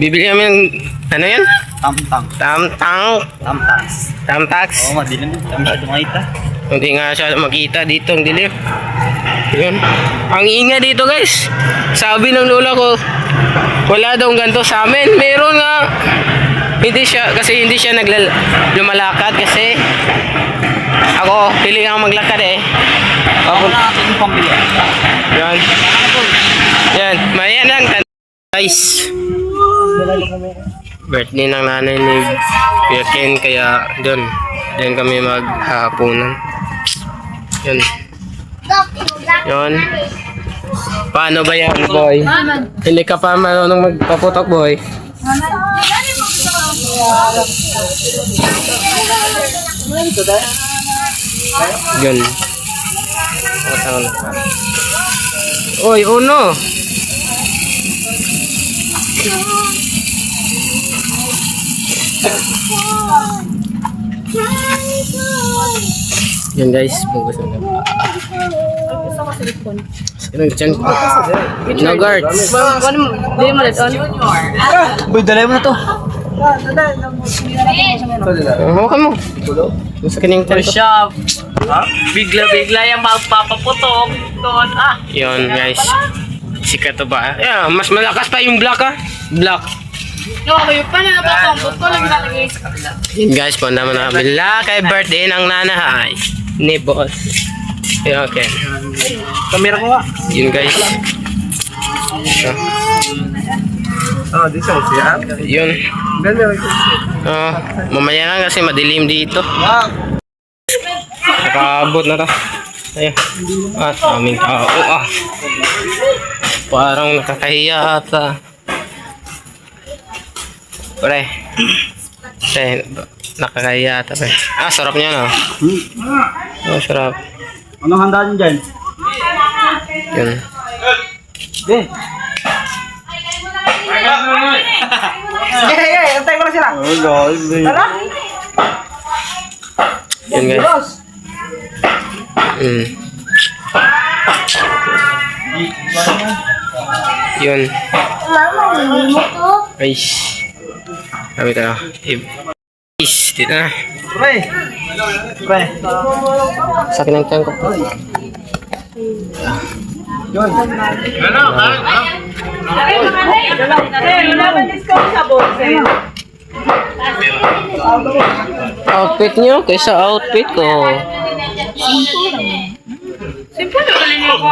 Bibili kami ng, ano yan? Tamtang. Tamtax. Tamtax. Oo, madilim. Kami siya tumakita. Hindi nga siya makita dito ang dilim. Yun. Ang ingay dito guys. Sabi ng lola ko, wala daw ganito sa amin. Meron nga. Hindi siya lumalakad kasi ako, hiling ako maglakad eh. Ako na natin yung pambili. Yan. Yan. Maya lang. Guys. Birthday ng nanay ni Kuya Ken, kaya doon kami maghahaponan. Yun. Yun. Paano ba yan, boy? Hindi ka pa marunong magpaputok, boy. Yun. Oy, uno. Yan guys, bungkus na. Sinong chan ko? No guards. Di mo leton. Boy, dalay mo na to. Hawakan mo. Gusto ka niyang chan ko. Shop. Bigla-bigla yung magpapaputok doon. Yun guys. Sikat to ba? Yeah, mas malakas pa yung black ah. Black. No, kayo pa na napapambot ko lang nalagay sa kabila. Yun guys, punta mo na kami. Kay birthday ng nanay ni boss. Yun, okay. Kamera ko nga. Yun guys. This one siya. Yun. Mamaya na kasi madilim dito. Nakaabot na to. Ayun. Aming tao. Parang nakakahiya ata. Pre. Nakakahiya ata pre. Sarap niya no. Sarap. Anong handa niyo dyan? Yun. Antay ko na sila. Yun guys. Yun. Guys. Kami tayo. Guys, dito na. Pre. Sa akin ang tiyan ko. Outfit nyo kaysa outfit ko. Simple na galing ako.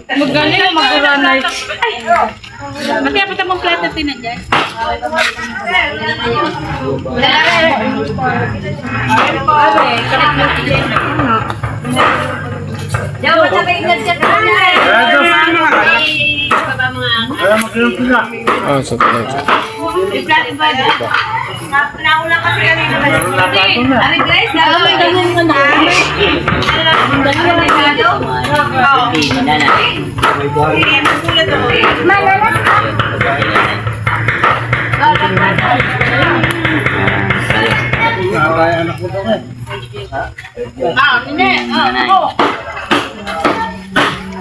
Magaling ang mag-uranay. Mati, apit ang mga plato tinan dyan. Jawa sa kaingat siya ka Super lang. nauna kasi kami naman. Ari guys, may ganyan ka na.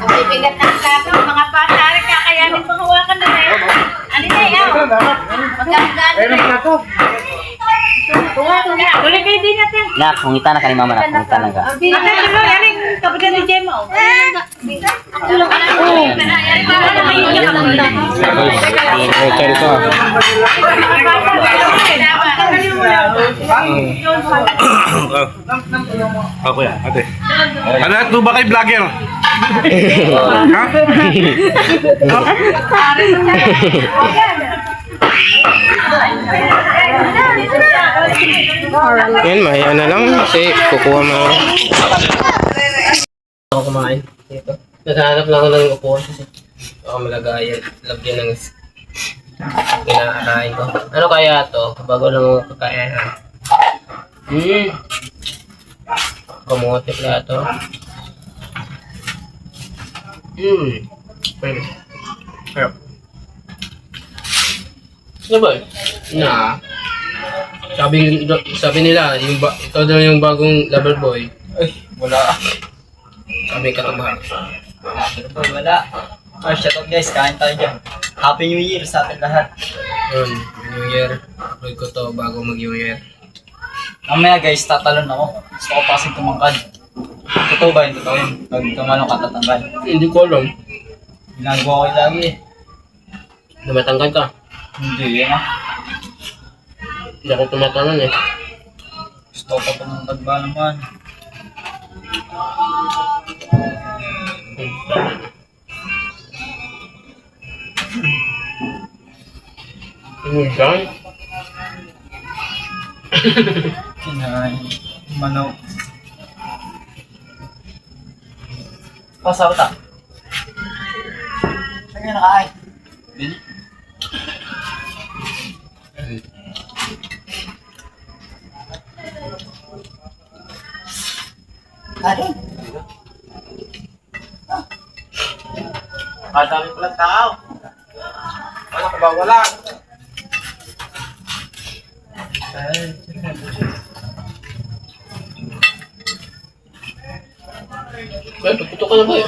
Bibigat ng plato, mga pasari, kakayanin pang hawakan na tayo. Ano na yan? Magkakagaan. Tuloy kayo din natin. Nak, mungita na ka ni mama na. Mungita na ka. Yaring kapatid ni Jemo. Ako lang ka na. Yaring para na kayo niya kamunta. Tiyan ko. Ako yan, ate. Ano at ba kay vlogger? Ha? Yan, maya na lang kasi kukuha mo. Ako kumain dito. Naghahanap lang ako ng upuan kasi ako malagayan. Lagyan ng kinakain ko. Ano kaya to? Bago lang ako kakain. Kamote pala to. Harap. Ano ba? Na. Sabi nila, ito daw yung bagong lover boy. Ay, wala. Sabi ka ba? Wala. Oh, shoutout guys, kain tayo dyan. Happy New Year sa atin lahat. Yun, New Year. Upload ko to bago mag-New Year. Mamaya guys, tatalon ako. Gusto ko pa kasing tumangkad. Totoo ba yun? Totoo yun. Pag tumalong ka, tatanggal. Hindi ko alam. Ginagawa ko yun lagi eh. Namatanggal ka. Hindi yan ah. Hindi ako tumatanon eh. Gusto ko pa tumangkad ba naman? Hanggang? Kinain. Manok. Pasaw ta. Saan ka nakain? Dili. Ano? Dami pala tao. Wala ka ba? Wala. Ay, puto ka na ba eh?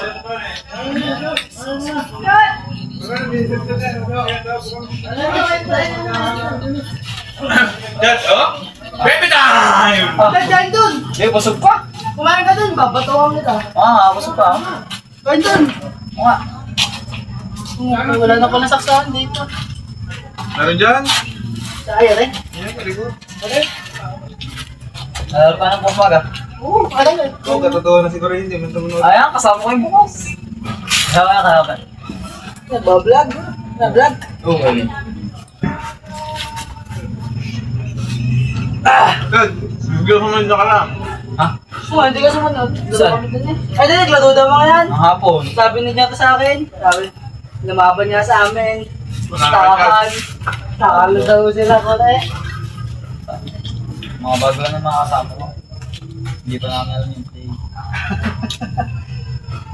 Dad, oh? Baby time! Diyan dun! Eh, busog pa. Kumain ka dun, babatuhan kita. Busog pa. Diyan dun! Oo nga. Wala na pala saksahan dito. Meron dyan? Sayang eh. Yan, kaligo. Nalala pa ng pumaga. Oo, parang eh. Oo, katotoo na siguro hindi. May tumunod. Ayan, kasama ko yung bukas. Kasama ka naman. Nagbablog. Nagblog. Oo. Dad, bigyan ko man ka lang. Ha? Oo, hindi ka sumunod. Dala Saan? kami dun eh. Ay, naglaro daw mga yan. Ang hapon. Sabi niya ka sa akin. Sabi, lumaban niya sa amin. Takan. Takalo daw sila ko na eh. Mga bago lang ng mga kasama ko. Hindi pa namin alam yung play.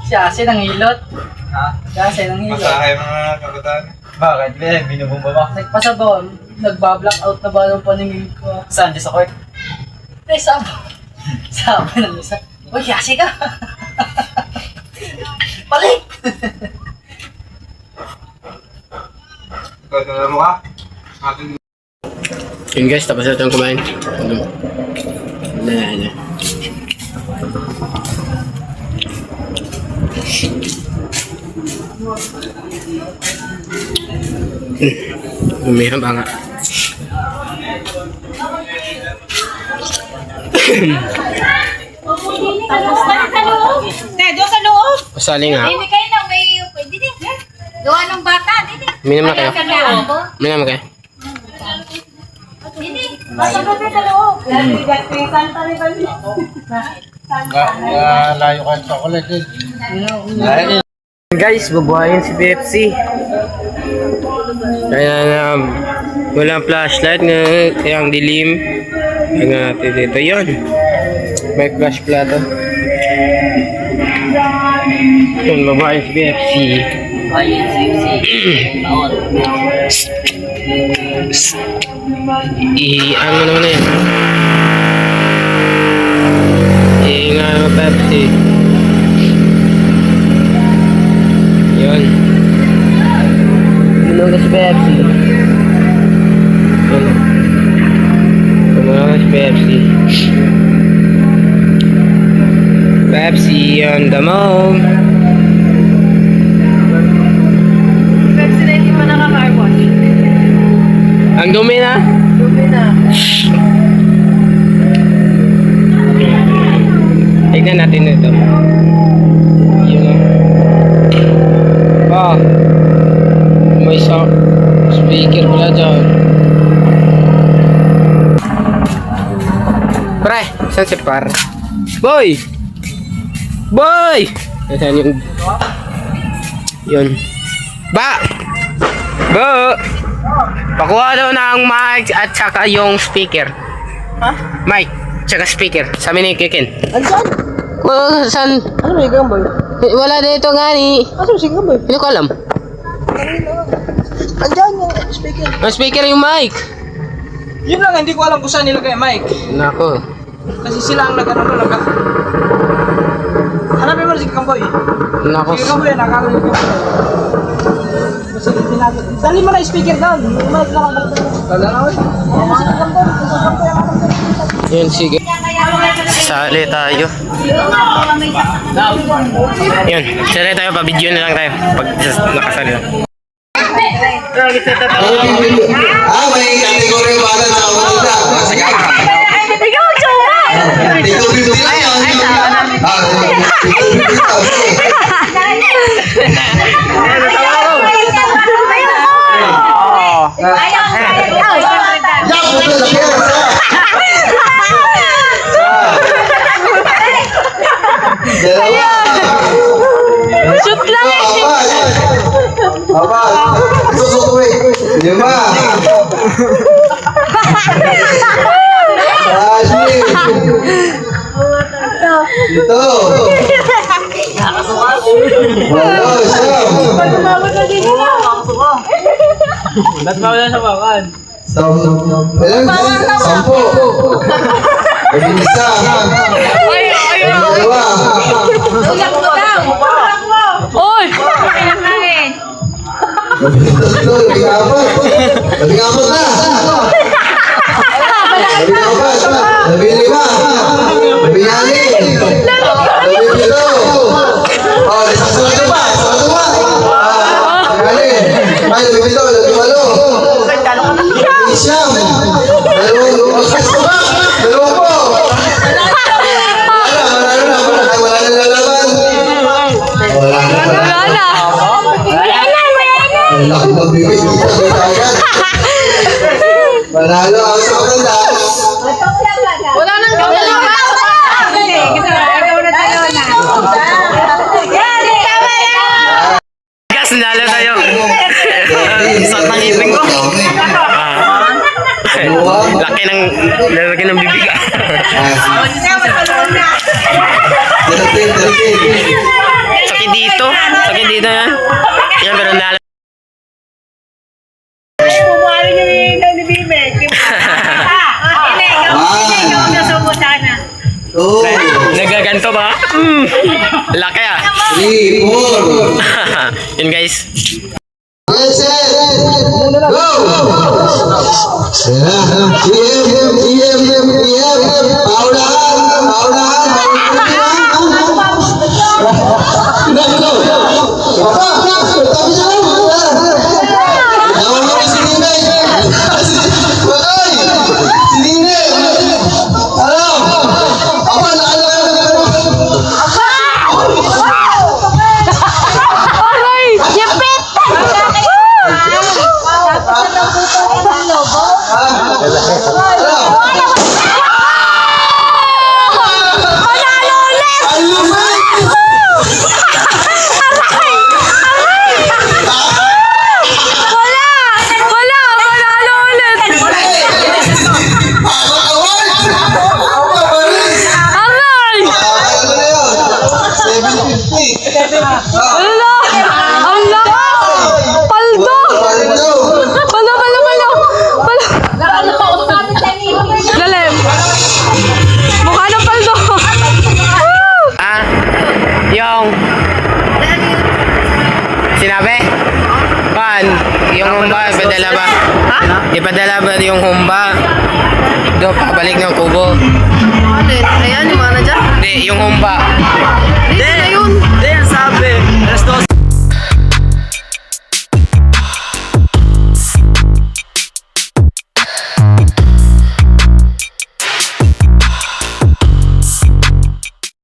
Siya, sinangilot. Ha? Siya, sinangilot. Masahay mga kabataan. Bakit? Binubomba ba? Nagpasabon. Nagba-black out na ba ng paningin ko? Saan? Diyos sa court? Eh, sabi. Sabi ng isa. Uy, yasi ka. Balik! Ikaw, tinala mo ka? Atin. Yun guys, tapos na itong kumain. Na. Umihan ba nga? Doon sa loob. Pasali nga. Hindi kayo na may pwede din. Gawa ng bata, dili. Minum na kayo. Sa loob. Minum kayo. Dili. Basta ba sa loob? Layo ka sa chocolate. Guys, bubuhayin si Pepsi. Kaya na walang flashlight nga kaya ang dilim. Kaya natin dito yun. May flash plato. Yun, bubuhayin si Pepsi. Ayun, Ano naman na yan? Nga naman Pepsi. Yun. Yun na si Pepsi. Yun. Yun na si Pepsi. Pepsi on the move. Pepsi na hindi pa naka-car wash. Ang dumi na. Dumi na. Tignan natin ito. Yun o. Oh. May speaker pala dyan. Pre, saan si par? Boy! Boy! Saan yung... Yun. Ba! Ba! Pakuha daw ng mic at saka yung speaker. Ha? Mic, tsaka speaker. Sa amin ni Kikin. Andyan? Saan? Ano may gamboy? Wala dito nga ni... Ano si gamboy? Hindi ko alam. Andyan yung speaker. Ang speaker yung mic. Yun lang, hindi ko alam kung saan nilagay ang mic. Nako. Kasi sila ang nag-ano. Hanapin mo mo si Kamboy. Nako. Si Kamboy, nakakarinig ka. Dali mo na speaker down. Wala na, oy. Yun, sige. Sali tayo. Yun, sali tayo. Pa-video na lang tayo. Pag nakasali na. May kategory para sa una. Sige. Ikaw, Chuma! Ito dito lang yan. Shoot lang eh! Apat. Susutuwi. 5. Ashley. Ito. 8. Ba't mawala sa bakan? 10. Isa. Dalawa. Oy! Tatlo. 14. 14 na. 15. 16. 17. Oh, isang sunod pa. Ay, 17. 18. Siyam. Dalawang po. Wala na lalaban. Wala na. Ang laki ng bibig. Manalo ang sa maganda. Wala nang gawin pa! Gas, nalo tayo. Sakit ng ipin ko. Laki ng bibig. Sakit dito. Sakit dito yan. Yan, pero nalo. Nagaganto ba? Laki ah. 3, 4. Yun guys. Get set. Go. Sinabi? Pan, yung humba, ipadala ba? Ha? Ipadala ba yung humba? Doon, pabalik ng kubo. Ayan, yung mga na dyan.